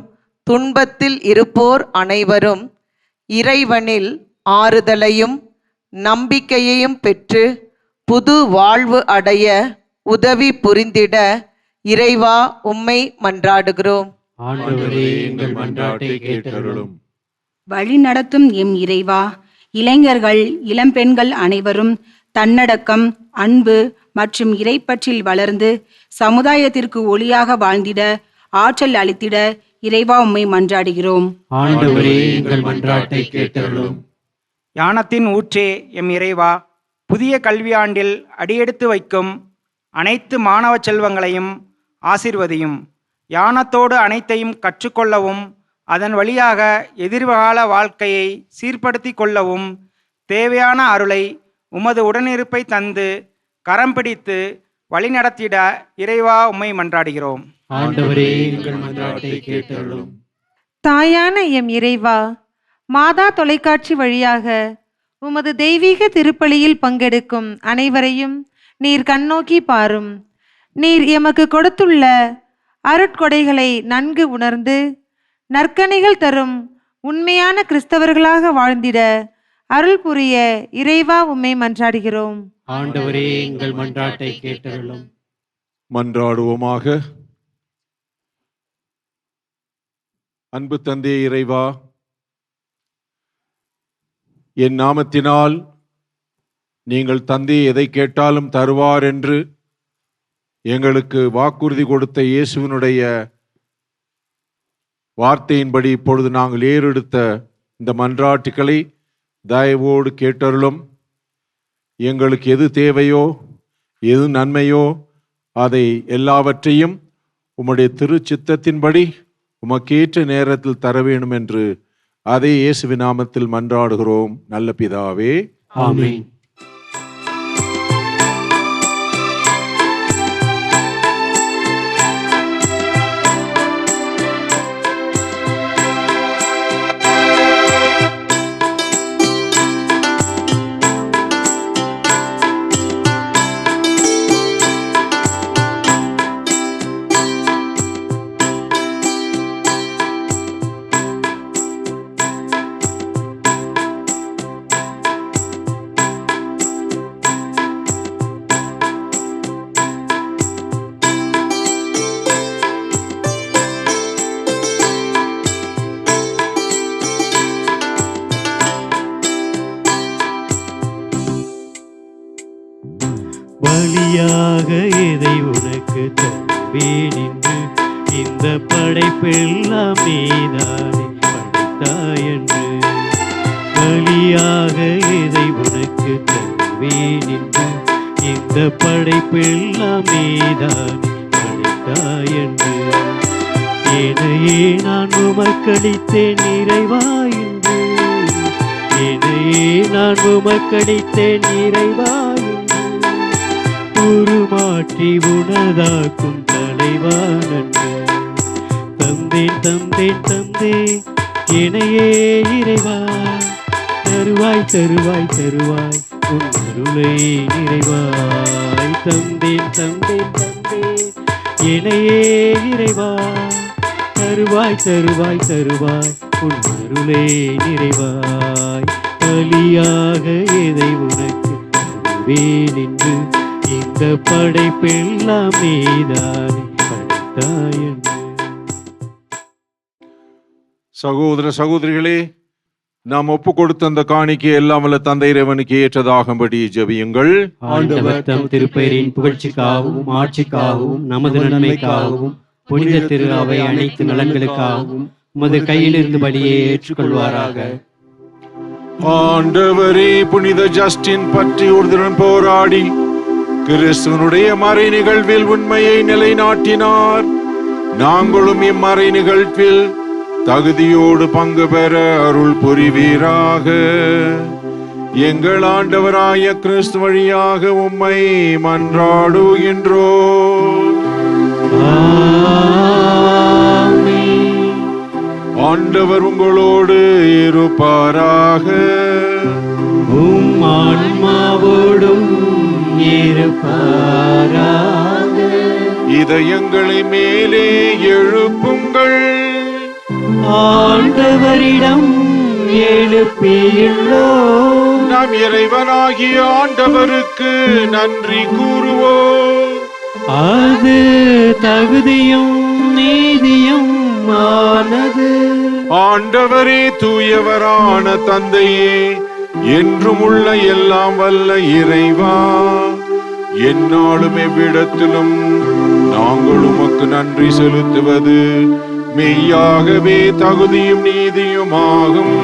துன்பத்தில் இருப்போர் அனைவரும் இறைவனில் ஆறுதலையும் நம்பிக்கையையும் பெற்று புது வாழ்வு அடைய உதவி புரிந்திட இறைவா உம்மை மன்றாடுகிறோம். ஆண்டவரே, எங்கள் மன்றாட்டை கேட்டருளும். வழி நடத்தும் எம் இறைவா, இளைஞர்கள் இளம்பெண்கள் அனைவரும் தன்னடக்கம், அன்பு மற்றும் இறைப்பற்றில் வளர்ந்து சமுதாயத்திற்கு ஒளியாக வாழ்ந்திட ஆற்றல் அளித்திட இறைவா உம்மை மன்றாடுகிறோம். ஆண்டவரே, எங்கள் மன்றாட்டை கேட்டருளும். ஞானத்தின் ஊற்றே எம் இறைவா, புதிய கல்வியாண்டில் அடியெடுத்து வைக்கும் அனைத்து மாணவ செல்வங்களையும் ஆசீர்வதியும். ஞானத்தோடு அனைத்தையும் கற்றுக்கொள்ளவும் அதன் வழியாக எதிர்கால வாழ்க்கையை சீர்படுத்தி கொள்ளவும் தேவையான அருளை உமது உடனிருப்பை தந்து கரம் பிடித்து வழிநடத்திட இறைவா உம்மை மன்றாடுகிறோம். ஆண்டவரே, எங்கள் மன்றாட்டை கேட்டருளும். தாயான எம் இறைவா, மாதா தொலைக்காட்சி வழியாக உமது தெய்வீக திருப்பலியில் பங்கெடுக்கும் அனைவரையும் நீர் கண்ணோக்கி பாரும். நீர் எமக்கு கொடுத்துள்ள அருட்கொடைகளை நன்கு உணர்ந்து நற்கனிகள் தரும் உண்மையான கிறிஸ்தவர்களாக வாழ்ந்திட அருள் புரிய இறைவா உம்மை மன்றாடுகிறோம். ஆண்டவரே, எங்கள் மன்றாட்டை கேட்டருளும். மன்றாடுவோமாக. அன்பு தந்தை இறைவா, என் நாமத்தினால் நீங்கள் தந்தை எதை கேட்டாலும் தருவார் என்று எங்களுக்கு வாக்குறுதி கொடுத்த இயேசுவினுடைய வார்த்தையின்படி இப்பொழுது நாங்கள் ஏறெடுத்த இந்த மன்றாட்டுக்களை தயவோடு கேட்டருளும். எங்களுக்கு எது தேவையோ, எது நன்மையோ, அதை எல்லாவற்றையும் உம்முடைய திருச்சித்தத்தின்படி உமக்கேற்ற நேரத்தில் தர வேண்டும் என்று அதை இயேசுவின் நாமத்தில் மன்றாடுகிறோம் நல்ல பிதாவே, ஆமென். பலியாக எதை உனக்கு தருவேன் என்று இந்த படைப்பெல்லாம் நீதானே படைத்தாய் என்று. பலியாக எதை உனக்கு தருவேன் என்று இந்த படைப்பெல்லாம் நீதானே படைத்தாய் என்று. என்னையே நான் உமக்களித்தேன் இறைவா என்று. என்னையே நான் உமக்களித்தேன் இறைவா என்று. உருமாற்றி உனதாக்கும் தலைவா நன்று. தந்தேன் தந்தேன் தந்தே என்னையே இறைவா, தருவாய் தருவாய் தருவாய் உன் அருளை நிறைவாய். தந்தேன் தந்தேன் தந்தே என்னையே இறைவா, தருவாய் தருவாய் தருவாய் உன் அருளை நிறைவாய். பலியாக எதை உனக்கு தருவேன் என்று இந்த படைப்பெல்லாம் நீதானே படைத்தாய் என்று. சகோதர சகோதரிகளே, நாம் ஒப்பு கொடுத்த அந்த காணிக்கை எல்லாம் வல்ல தந்தை இறைவனுக்கு ஏற்றதாகும்படி ஜெபியுங்கள். ஆண்டவர் தம் திருப்பெயரின் புகழ்ச்சிக்காகவும் ஆட்சிக்காகவும் நமது நன்மைக்காகவும் புனித திரு அவை அனைத்து நலன்களுக்காகவும் உமது கையிலிருந்து பலியை ஏற்றுக்கொள்வாராக. ஆண்டவரே, புனித ஜஸ்டின் பற்றி ஒருவருடன் போராடி கிறிஸ்துவனுடைய மறை நிகழ்வில் உண்மையை நிலைநாட்டினார். நாங்களும் இம்மறை நிகழ்வில் தகுதியோடு பங்கு பெற அருள் புரிவீராக. எங்கள் ஆண்டவராய கிறிஸ்து வழியாக உம்மை மன்றாடுகின்றோம். ஆண்டவர் உங்களோடு இருப்பாராக. உம் ஆன்மாவோடும் இருப்பாராக. இதயங்களை மேலே எழுப்புங்கள். ஆண்டவரிடம் எழுப்பியுள்ளோம். நாம் இறைவனாகிய ஆண்டவருக்கு நன்றி கூறுவோம். அது தகுதியும் நீதியும் ஆனது. ஆண்டவரே, தூயவரான தந்தையே, என்றும் உள்ள எல்லாம் வல்ல இறைவா, எந்நாளும் எவ்விடத்திலும் நாங்கள் உமக்கு நன்றி செலுத்துவது மெய்யாகவே தகுதியும் நீதியுமாகும்.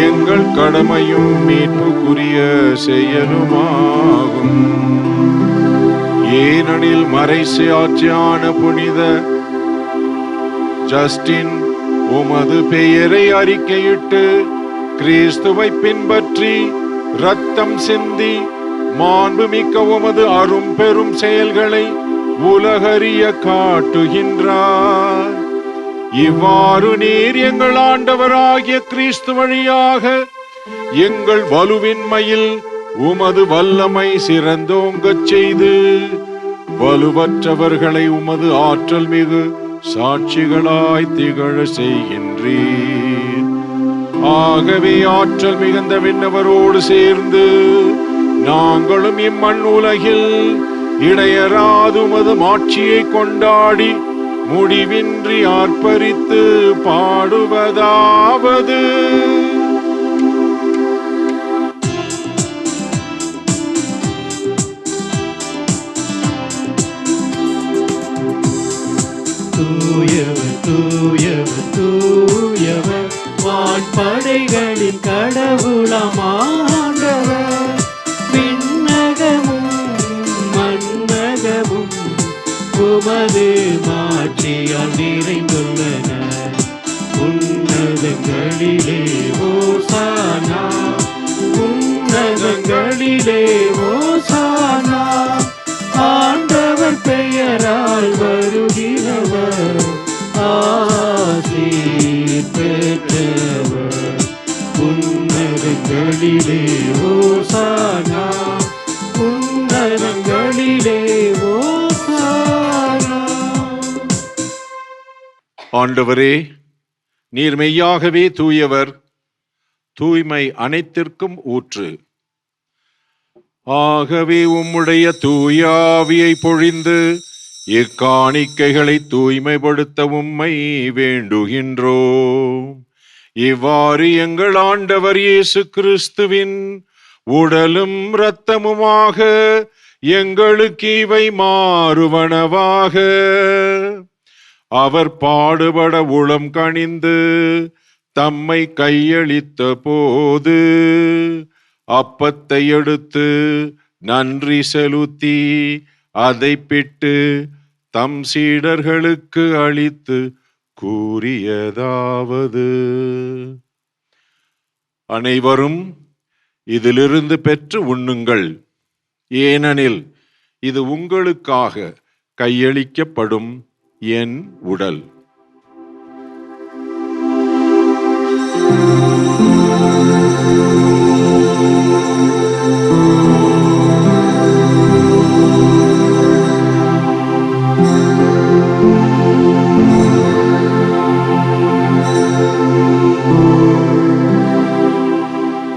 எங்கள் கடமையும் மீட்புக்குரிய செயலுமாகும். ஏனெனில் மறைசாட்சியான புனித ஜஸ்டின் உமது பெயரை அறிக்கையிட்டு கிறிஸ்துவை பின்பற்றி இரத்தம் சிந்தி மாண்புமிக்க உமது அரும் பெரும் செயல்களை உலகறிய காட்டுகின்றார். இவ்வாறு நீர் எங்கள் ஆண்டவராகிய கிறிஸ்து வழியாக எங்கள் வலுவின்மையில் உமது வல்லமை சிறந்தோங்கச் செய்து வலுவற்றவர்களை உமது ஆற்றல் மிகு சாட்சிகளாய் திகழ செய்கின்றீர். ஆகவே ஆற்றல் மிகுந்த விண்ணவரோடு சேர்ந்து நாங்களும் இம்மண் உலகில் இடையராது உமது மாட்சியை கொண்டாடி முடிவின்றி ஆர்ப்பரித்து பாடுவதாவது: தூயவர் தூயவர் தூயவர் வான்படைகளின் கடவுளாம் ஆண்டவர். விண்ணகமும் மண்ணகமும் உமது மாட்சியால் நிறைந்துள்ளன. உன்னதங்களிலே ஓசானா, உன்னதங்களிலே ஓசானா. ஆண்டவர் பெயரால் வருகிறவர் ஆசீர் பெற்றவர். உன்னதங்களிலே ஓசானா, உன்னதங்களிலே ஓசானா. ஆண்டவரே, நீர் மெய்யாகவே தூயவர், தூய்மை அனைத்திற்கும் ஊற்று. ஆகவே உம்முடைய தூயாவியை பொழிந்து இக்காணிக்கைகளை தூய்மைப்படுத்த உம்மை வேண்டுகின்றோம். இவ்வாறு எங்கள் ஆண்டவர் இயேசு கிறிஸ்துவின் உடலும் இரத்தமுமாக எங்களுக்கு இவை மாறுவனவாக. அவர் பாடுபட உளம் கனிந்து தம்மை கையளித்த போது அப்பத்தை எடுத்து நன்றி செலுத்தி அதை பிட்டு தம் சீடர்களுக்கு அளித்து கூறியதாவது: அனைவரும் இதிலிருந்து பெற்று உண்ணுங்கள், ஏனெனில் இது உங்களுக்காக கையளிக்கப்படும் என் உடல்.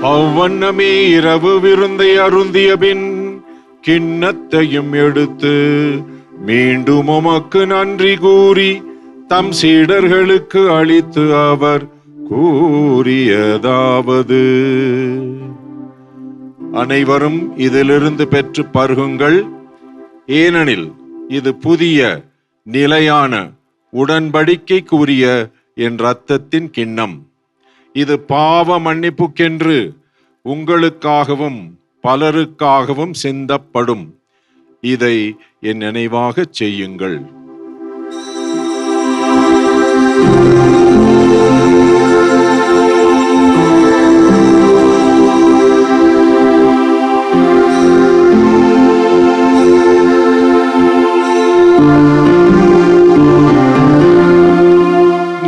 அவ்வண்ணமே இரவு விருந்தை அருந்திய பின் கிண்ணத்தையும் எடுத்து மீண்டும் உமக்கு நன்றி கூறி தம் சீடர்களுக்கு அளித்து அவர் கூறியதாவது: அனைவரும் இதிலிருந்து பெற்று பருகுங்கள், ஏனெனில் இது புதிய நிலையான உடன்படிக்கைக்குரிய என் இரத்தத்தின் கிண்ணம். இது பாவ மன்னிப்புக்கென்று உங்களுக்காகவும் பலருக்காகவும் சிந்தப்படும். இதை என் நினைவாகச் செய்யுங்கள்.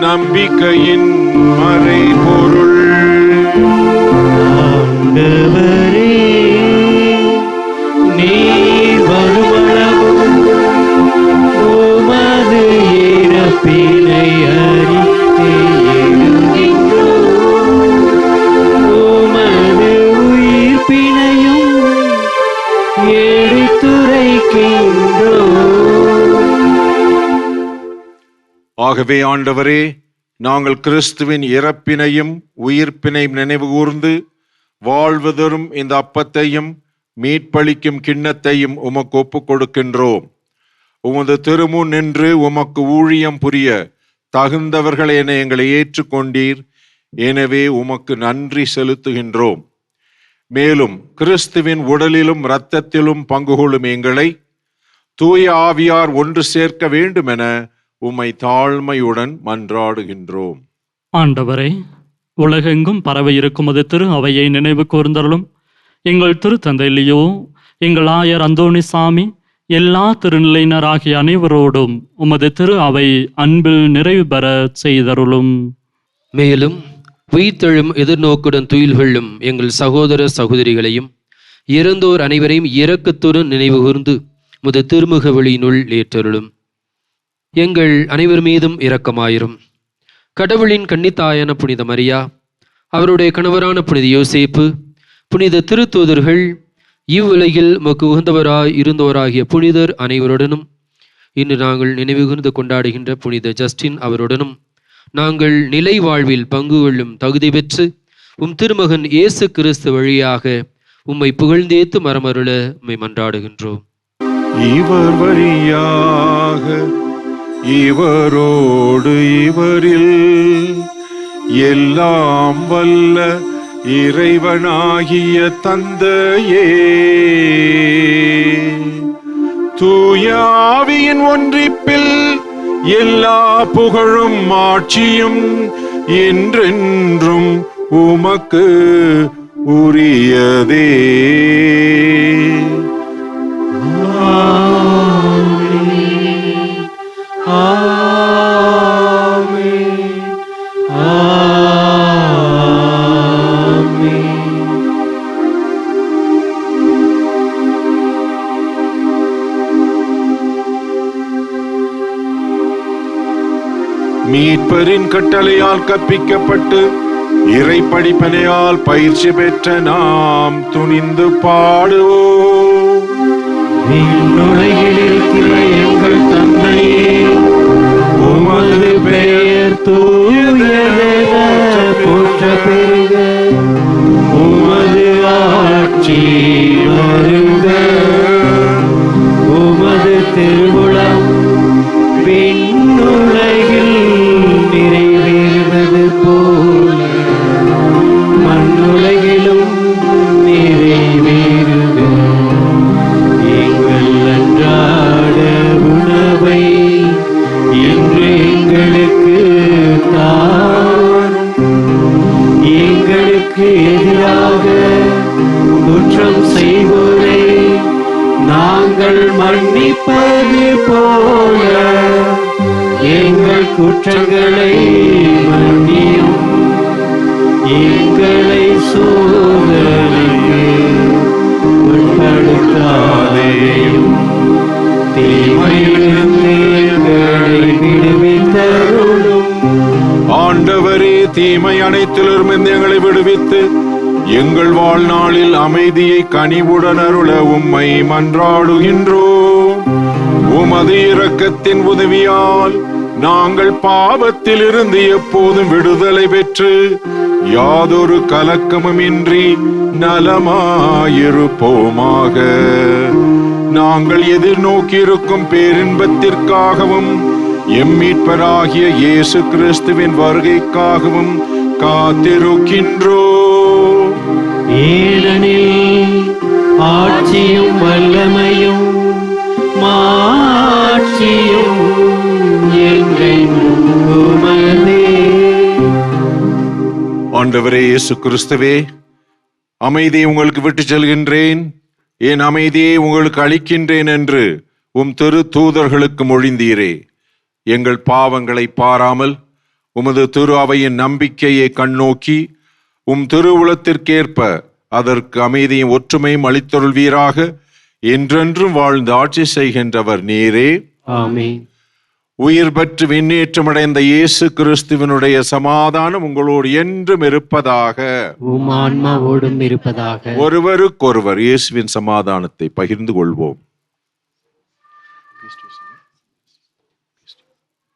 நம்பிக்கையின் மறைபொருள். ஆண்டவரே, நீர் வருமளவும் உமது இறப்பினை அறிக்கையிடுகின்றோம். உமது உயிர்ப்பினையும் எடுத்துரைக்கின்றோம். ஆகவே ஆண்டவரே, நாங்கள் கிறிஸ்துவின் இறப்பினையும் உயிர்ப்பினையும் நினைவு கூர்ந்து வாழ்வு தரும் இந்த அப்பத்தையும் மீட்பளிக்கும் கிண்ணத்தையும் உமக்கு ஒப்புக் கொடுக்கின்றோம். உமது திருமுன் நின்று உமக்கு ஊழியம் புரிய தகுந்தவர்கள் என எங்களை ஏற்றுக்கொண்டீர். எனவே உமக்கு நன்றி செலுத்துகின்றோம். மேலும் கிறிஸ்துவின் உடலிலும் இரத்தத்திலும் பங்கு கொள்ளும் எங்களை தூய ஆவியார் ஒன்று சேர்க்க வேண்டுமென உம்மை தாழ்மையுடன் மன்றாடுகின்றோம். ஆண்டவரே, உலகெங்கும் பரவி இருக்கும் அது திரு அவையை நினைவு கூர்ந்தருளும். எங்கள் திருத்தந்தை லியோ, எங்கள் ஆயர் அந்தோணிசாமி, எல்லா திருநிலையினராகிய அனைவரோடும் உமது திரு அவை அன்பில் நிறைவு பெற செய்தருளும். மேலும் உயிர்த்தெழும் எதிர்நோக்குடன் துயில் கொள்ளும் எங்கள் சகோதர சகோதரிகளையும் இறந்தோர் அனைவரையும் இரக்கத்துடன் நினைவு கூர்ந்து முத திருமுக வெளியினுள் ஏற்றருளும். எங்கள் அனைவர் மீதும் இரக்கமாயிரும். கடவுளின் கன்னித்தாயான புனித மரியா, அவருடைய கணவரான புனித யோசேப்பு, புனித திருத்தூதர்கள், இவ்வுலகில் உமக்கு உகந்தவராய் இருந்தோராகிய புனிதர் அனைவருடனும் இன்று நாங்கள் நினைவு கூர்ந்து கொண்டாடுகின்ற புனித ஜஸ்டின் அவருடனும் நாங்கள் நிலை வாழ்வில் பங்கு கொள்ளும் தகுதி பெற்று உம் திருமகன் இயேசு கிறிஸ்து வழியாக உம்மை புகழ்ந்தேத்து மரமருள உம்மை மன்றாடுகின்றோம். இவர் வழியாக இவரோடு இவரில் எல்லாம் வல்ல இறைவனாகிய தந்தையே, தூய ஆவியின் ஒன்றிப்பில் எல்லா புகழும் ஆட்சியும் என்றென்றும் உமக்கு உரியதே. மீட்பரின் கட்டளையால் கற்பிக்கப்பட்டு இறை படிப்பனையால் பயிற்சி பெற்ற நாம் துணிந்து பாடுவோம். விண்ணுலகில் இருக்கிற எங்கள் தந்தையே, உமது பெயர் தூயதென போற்ற பெறுக. உமது ஆட்சி வருக. உமது திருவுளம் விண்ணுலகில் நிறைவேறுவது போல மண்ணுலகிலும் நிறைவேறுக. எங்கள் அன்றாட உணவை இன்று எங்களுக்கு தாரும். எங்களுக்கு எதிராக குற்றம் செய்வோரை நாங்கள் மன்னிப்பது போல எங்கள் குற்றங்களை மன்னியும். எங்களை சோதனைக்கு உட்படுத்தாதேயும், தீமையிலிருந்து எங்களை விடுவித்தருளும். ஆண்டவரே, தீமை அனைத்திலிருந்து எங்களை விடுவித்து எங்கள் வாழ்நாளில் அமைதியை கனிவுடன் அருள உம்மை மன்றாடுகின்றோம். உமது இரக்கத்தின் உதவியால் நாங்கள் பாவத்தில் இருந்து எப்போதும் விடுதலை பெற்று யாதொரு கலக்கமுமின்றி நலமாயிருப்போமாக. நாங்கள் எதிர்நோக்கியிருக்கும் பேரின்பத்திற்காகவும் எம் மீட்பராகிய இயேசு கிறிஸ்துவின் வருகைக்காகவும் காத்திருக்கின்றோம். ஏனெனில் ஆட்சியும் வல்லமையும் மாட்சியும் என்றென்றும் உமதே. ஆண்டவரே இயேசு கிறிஸ்துவே, அமைதியை உங்களுக்கு விட்டு செல்கின்றேன், என் அமைதியை உங்களுக்கு அளிக்கின்றேன் என்று உம் திரு தூதர்களுக்கு மொழிந்தீரே. எங்கள் பாவங்களை பாராமல் உமது திரு அவையின் நம்பிக்கையை கண்ணோக்கி உம் திருவுளத்திற்கேற்ப அதற்கு அமைதியும் ஒற்றுமையும் அளித்தருள்வீராக. என்றென்றும் வாழ்ந்து ஆட்சி செய்கின்றவர் நீரே. ஆமென். உயிர் பெற்று விண்ணேற்றமடைந்த இயேசு கிறிஸ்துவினுடைய சமாதானம் உங்களோடு என்றும் இருப்பதாக. உம் ஆன்மாவோடும் இருப்பதாக. ஒருவருக்கொருவர் இயேசுவின் சமாதானத்தை பகிர்ந்து கொள்வோம்.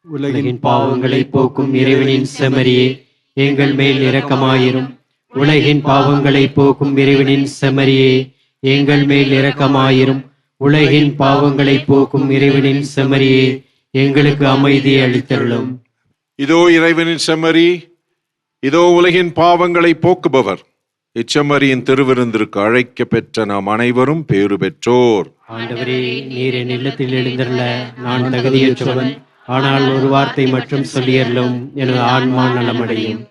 உலகின் பாவங்களை போக்கும் இறைவனின் செமரியே, எங்கள் மேல் இரக்கமாயிரும். உலகின் பாவங்களை போக்கும் இறைவனின் செமரியே, எங்கள் மேல் இரக்கமாயிரும். உலகின் பாவங்களை போக்கும் இறைவனின் செம்மறியே, எங்களுக்கு அமைதியை அளித்தருளும். இதோ இறைவனின் செம்மறி, இதோ உலகின் பாவங்களை போக்குபவர். இச்செம்மறியின் திருவிருந்திற்கு அழைக்க பெற்ற நாம் அனைவரும் பேறு பெற்றோர். ஆண்டவரே, நீர் என் இல்லத்தில் எழுந்தருள நான் தகுதியற்றவன். ஆனால் ஒரு வார்த்தை மட்டும் சொல்லியருளும், எனது ஆன்மா நலமடையும்.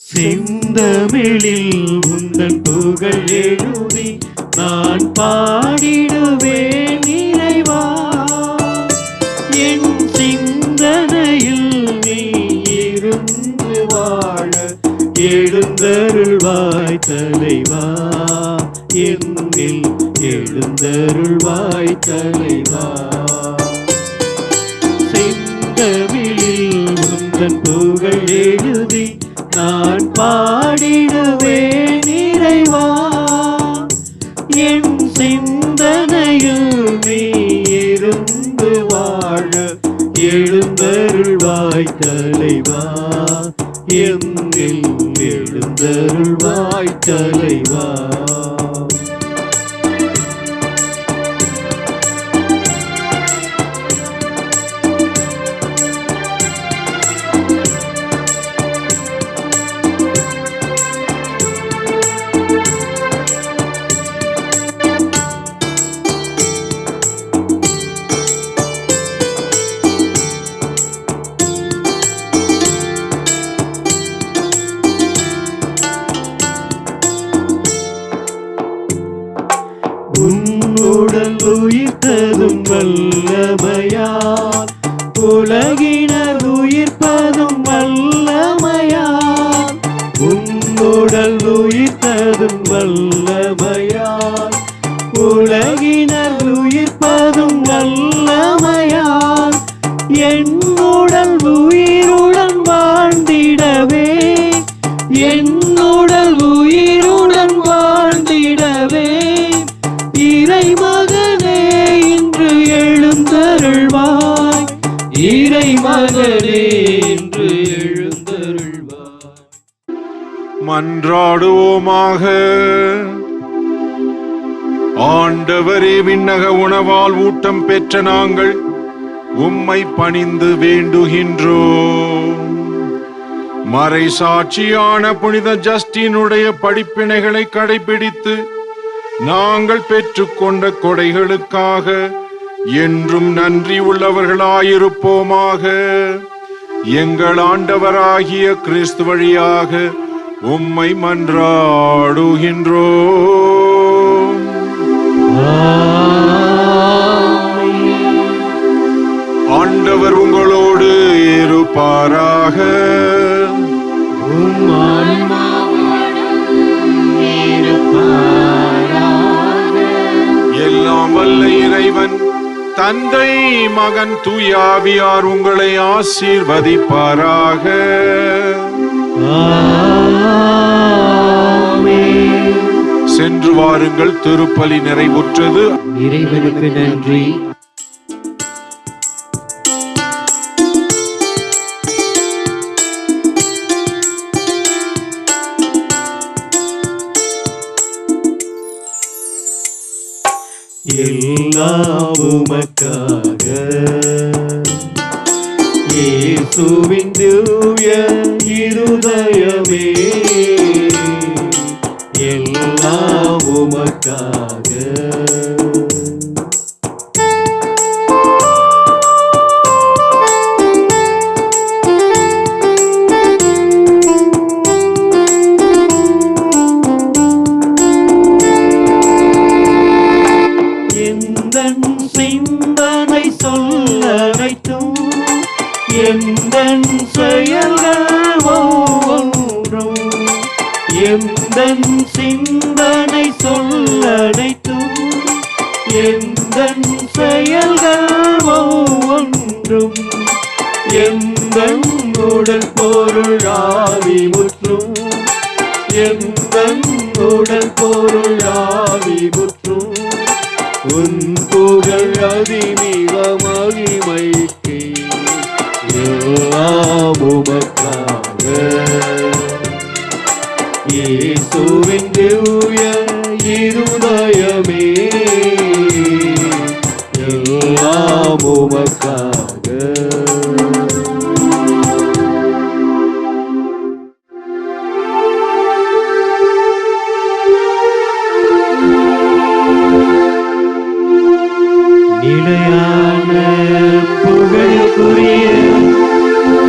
செந்தமிழில் உந்தன் புகழ் எழுதி நான் பாடிடுவேன் இறைவா. என் சிந்தனையில் நீ இருந்து வாழ எழுந்தருள்வாய் தலைவா. என்னில் எழுந்தருள்வாய் தலைவா. செந்தமிழில் உந்தன் புகழ் எழுதி நான் பாடிடுவேன் இறைவா. என் சிந்தனையில் நீ இருந்து வாழ எழுந்தருள்வாய் தலைவா. என்னில் எழுந்தருள்வாய் தலைவா. உன்னுடன் உயிர்த்ததும் வல்லமையால், உலகினர் உயிர்ப்பதும் வல்லமையால். உன்னுடன் உயிர்த்ததும் வல்லமையால், உலகினர் உயிர்ப்பதும் வல்லமையால். என்னுடல் உயிருடன் வாழ்ந்திடவே, என்னுடல் உயிருடன் வாழ்ந்திடவே இறைமகனே இன்று எழுந்தருள்வாய். இறைமகனே இன்று எழுந்தருள்வாய். மன்றாடுவோமாக. ஆண்டவரே, விண்ணக உணவால் ஊட்டம் பெற்ற நாங்கள் உம்மை பணிந்து வேண்டுகின்றோம். மறை சாட்சியான புனித ஜஸ்டினுடைய படிப்பினைகளை கடைபிடித்து நாங்கள் பெற்றுக்கொண்ட கொடைகளுக்காக என்றும் நன்றி உள்ளவர்களாயிருப்போமாக. எங்கள் ஆண்டவராகிய கிறிஸ்து வழியாக உம்மை மன்றாடுகின்றோம். ஆண்டவர் உங்களோடு இருப்பாராக. எல்லாம் வல்ல இறைவன் தந்தை, மகன், தூயாவியார் உங்களை ஆசீர்வதிப்பாராக. சென்று வாருங்கள், திருப்பலி நிறைவுற்றது. இறைவனுக்கு நன்றி. எல்லாம் உமக்காக இயேசுவின் திவ்ய இருதயமே, எல்லாம் உமக்காக. சிந்தனை சொல்லனைத்தும் எந்தன் செயல்கள் ஒவ்வொன்றும், எந்தன் சிந்தனை சொல்லனைத்தும் எந்தன் செயல்கள் ஒவ்வொன்றும், எந்தன் உடல் பொருள் ஆவி முற்றும் எல்லாம் உமக்காக. நிலையான புகழுக்குரிய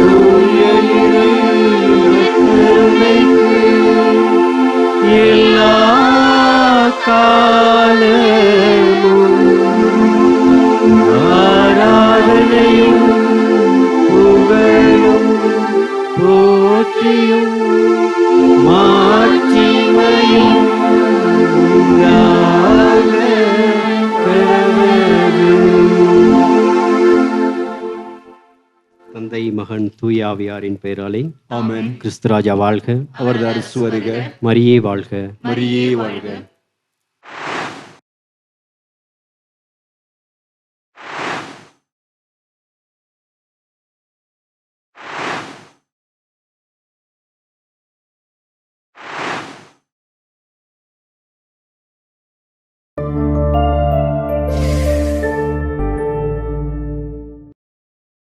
தூய இறைவனுக்கு எல்லா காலமும் ஆராதனையும் புகழும் போற்றியும் மாட்சிமையும் உண்டாக தந்தை மகன் தூயாவியாரின் பெயராலே ஆமென். கிறிஸ்துராஜா வாழ்க, அவரது அரசு வருக, மரியே வாழ்க. மரியே வாழ்க.